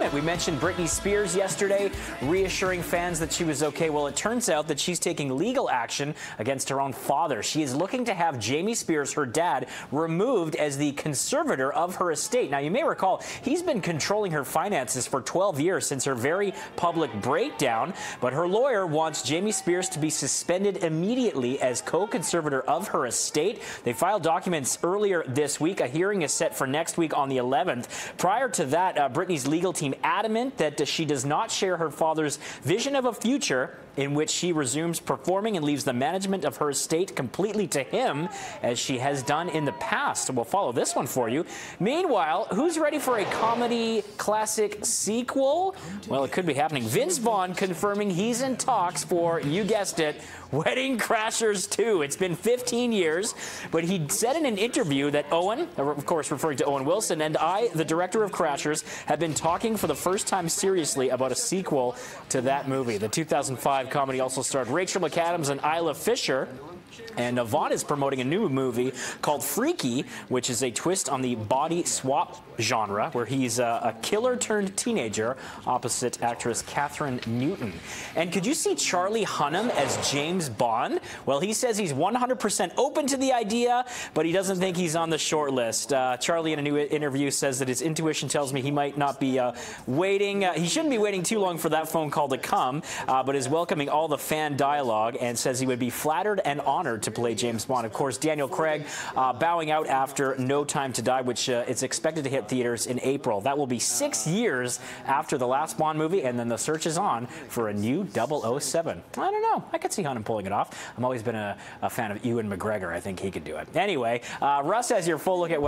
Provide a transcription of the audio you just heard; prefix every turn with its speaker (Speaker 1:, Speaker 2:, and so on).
Speaker 1: entertainment. We mentioned Britney Spears yesterday, reassuring fans that she was okay. Well, it turns out that she's taking legal action against her own father. She is looking to have Jamie Spears, her dad, removed as the conservator of her estate. Now, you may recall, he's been controlling her finances for 12 years since her very public breakdown, but her lawyer wants Jamie Spears to be suspended immediately as co-conservator of her estate. They filed documents earlier this week. A hearing is set for next week on the 11th. Prior to that, Britney's legal team adamant that she does not share her father's vision of a future in which she resumes performing and leaves the management of her estate completely to him, as she has done in the past. We'll follow this one for you. Meanwhile, who's ready for a comedy classic sequel? Well, it could be happening. Vince Vaughn confirming he's in talks for, you guessed it, Wedding Crashers 2. It's been 15 years, but he said in an interview that Owen, of course referring to Owen Wilson, and I, the director of Crashers, have been talking for the first time seriously about a sequel to that movie. The 2005 comedy also starred Rachel McAdams and Isla Fisher. And Vaughn is promoting a new movie called Freaky, which is a twist on the body swap genre, where he's a killer-turned-teenager opposite actress Katherine Newton. And could you see Charlie Hunnam as James Bond? Well, he says he's 100% open to the idea, but he doesn't think he's on the short list. Charlie, in a new interview, says that his intuition tells me he might not be waiting. He shouldn't be waiting too long for that phone call to come, but is welcoming all the fan dialogue and says he would be flattered and honored to play James Bond. Of course, Daniel Craig bowing out after No Time to Die, which is expected to hit theaters in April. That will be 6 years after the last Bond movie, and then the search is on for a new 007. I don't know. I could see Hunnam pulling it off. I've always been a fan of Ewan McGregor. I think he could do it. Anyway, Russ has your full look at weather.